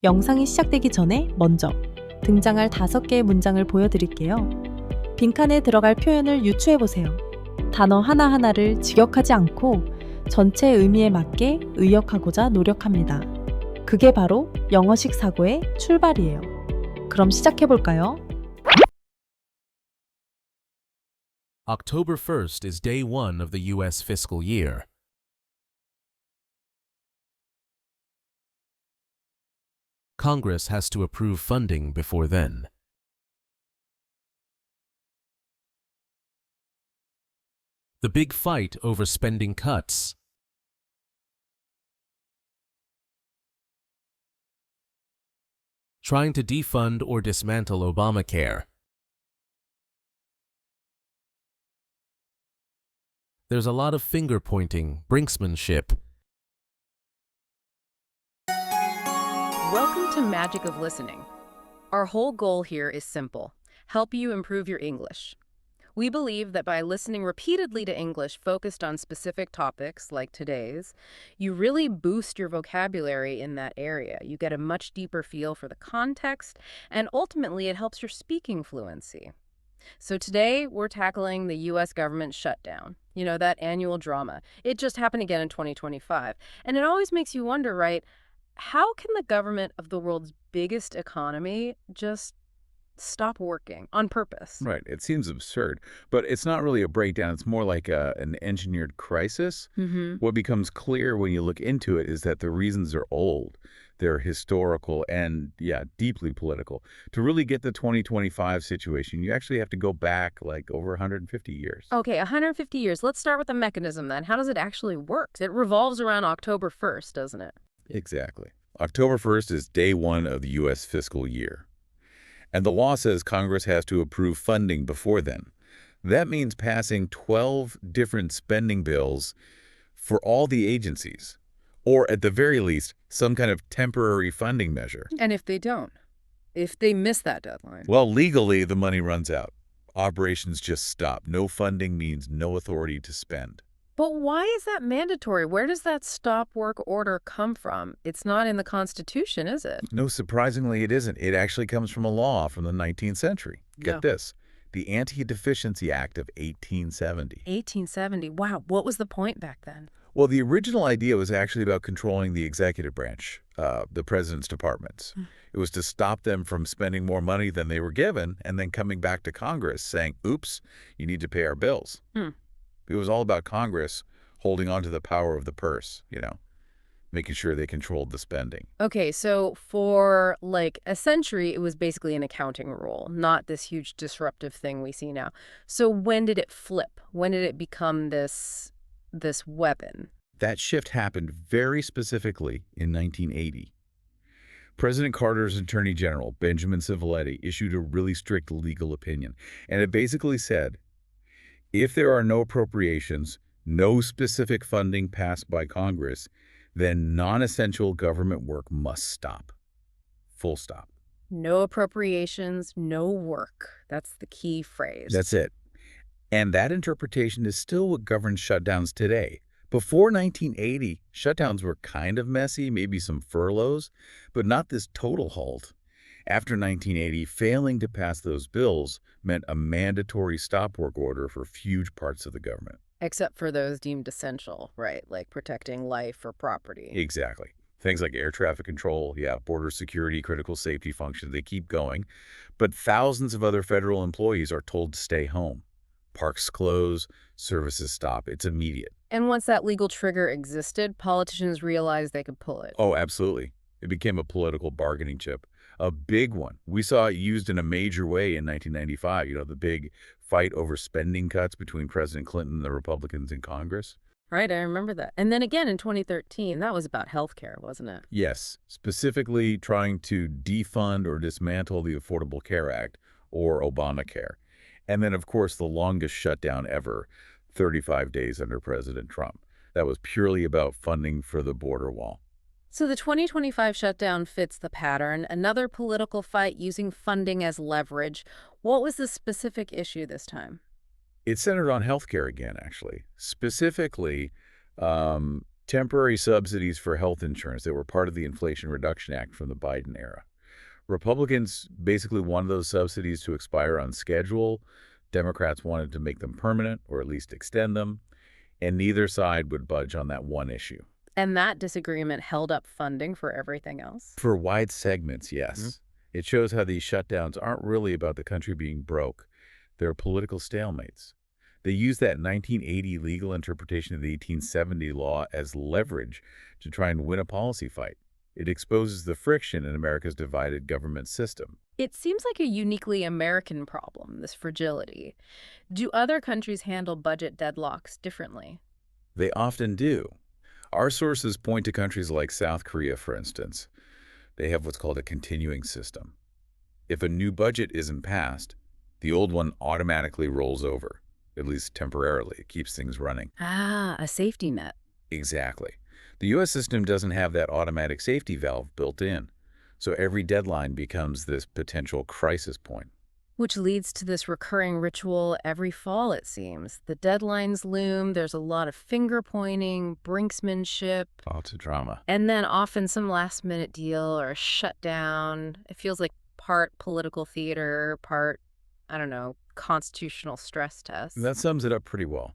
영상이 시작되기 전에 먼저 등장할 5개의 문장을 보여드릴게요. 빈칸에 들어갈 표현을 유추해보세요. 단어 하나하나를 직역하지 않고 전체 의미에 맞게 의역하고자 노력합니다. 그게 바로 영어식 사고의 출발이에요. 그럼 시작해볼까요? October 1st is day one of the U.S. fiscal year. Congress has to approve funding before then. The big fight over spending cuts. Trying to defund or dismantle Obamacare. There's a lot of finger-pointing, brinksmanship. Welcome to Magic of Listening. Our whole goal here is simple: help you improve your English. We believe that by listening repeatedly to English focused on specific topics like today's, you really boost your vocabulary in that area. You get a much deeper feel for the context, and ultimately it helps your speaking fluency. So today we're tackling the U.S. government shutdown. You know, that annual drama. It just happened again in 2025. And it always makes you wonder, right? How can the government of the world's biggest economy just stop working on purpose? Right. It seems absurd, but it's not really a breakdown. It's more like an engineered crisis. What becomes clear when you look into it is that the reasons are old. They're historical and, deeply political. To really get the 2025 situation, you actually have to go back like over 150 years. Okay, 150 years. Let's start with the mechanism then. How does it actually work? It revolves around October 1st, doesn't it? Exactly. October 1st is day one of the U.S. fiscal year. And the law says Congress has to approve funding before then. That means passing 12 different spending bills for all the agencies, or at the very least, some kind of temporary funding measure. And if they don't? If they miss that deadline? Well, legally, the money runs out. Operations just stop. No funding means no authority to spend. But why is that mandatory? Where does that stop work order come from? It's not in the Constitution, is it? No, surprisingly, it isn't. It actually comes from a law from the 19th century. Get this, the Anti-Deficiency Act of 1870. 1870. Wow, what was the point back then? Well, the original idea was actually about controlling the executive branch, the president's departments. It was to stop them from spending more money than they were given and then coming back to Congress saying, oops, you need to pay our bills. It was all about Congress holding on to the power of the purse, making sure they controlled the spending. Okay, so for like a century, it was basically an accounting rule, not this huge disruptive thing we see now. So when did it flip? When did it become this weapon? That shift happened very specifically in 1980. President Carter's Attorney General, Benjamin Civiletti, issued a really strict legal opinion, and it basically said, if there are no appropriations, no specific funding passed by Congress, then non-essential government work must stop. Full stop. No appropriations, no work. That's the key phrase. That's it. And that interpretation is still what governs shutdowns today. Before 1980, shutdowns were kind of messy, maybe some furloughs, but not this total halt. After 1980, failing to pass those bills meant a mandatory stop work order for huge parts of the government. Except for those deemed essential, right? Like protecting life or property. Exactly. Things like air traffic control, border security, critical safety functions, they keep going. But thousands of other federal employees are told to stay home. Parks close, services stop. It's immediate. And once that legal trigger existed, politicians realized they could pull it. Oh, absolutely. It became a political bargaining chip. A big one. We saw it used in a major way in 1995, the big fight over spending cuts between President Clinton and the Republicans in Congress. Right, I remember that. And then again in 2013, that was about healthcare, wasn't it? Yes, specifically trying to defund or dismantle the Affordable Care Act, or Obamacare. And then, of course, the longest shutdown ever, 35 days under President Trump. That was purely about funding for the border wall. So the 2025 shutdown fits the pattern, another political fight using funding as leverage. What was the specific issue this time? It centered on healthcare again, actually. Specifically, temporary subsidies for health insurance that were part of the Inflation Reduction Act from the Biden era. Republicans basically wanted those subsidies to expire on schedule. Democrats wanted to make them permanent or at least extend them. And neither side would budge on that one issue. And that disagreement held up funding for everything else? For wide segments, yes. It shows how these shutdowns aren't really about the country being broke. They're political stalemates. They use that 1980 legal interpretation of the 1870 law as leverage to try and win a policy fight. It exposes the friction in America's divided government system. It seems like a uniquely American problem, this fragility. Do other countries handle budget deadlocks differently? They often do. Our sources point to countries like South Korea, for instance. They have what's called a continuing system. If a new budget isn't passed, the old one automatically rolls over, at least temporarily. It keeps things running. Ah, a safety net. Exactly. The U.S. system doesn't have that automatic safety valve built in, so every deadline becomes this potential crisis point. Which leads to this recurring ritual every fall, it seems. The deadlines loom, there's a lot of finger-pointing, brinksmanship. Lots of drama. And then often some last-minute deal or a shutdown. It feels like part political theater, part, I don't know, constitutional stress test. That sums it up pretty well.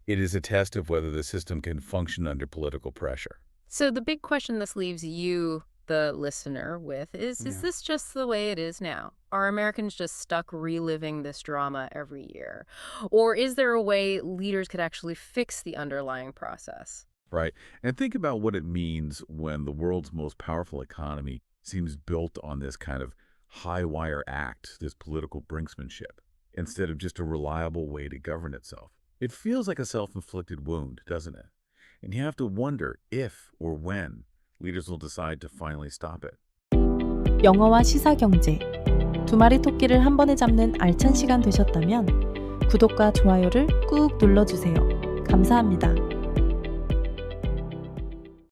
It is a test of whether the system can function under political pressure. So the big question this leaves you, the listener, with is this just the way it is now? Are Americans just stuck reliving this drama every year? Or is there a way leaders could actually fix the underlying process? Right. And think about what it means when the world's most powerful economy seems built on this kind of high-wire act, this political brinksmanship, instead of just a reliable way to govern itself. It feels like a self-inflicted wound, doesn't it? And you have to wonder if or when leaders will decide to finally stop it. 영어와 시사경제 두 마리 토끼를 한 번에 잡는 알찬 시간 되셨다면 구독과 좋아요를 꾹 눌러주세요. 감사합니다.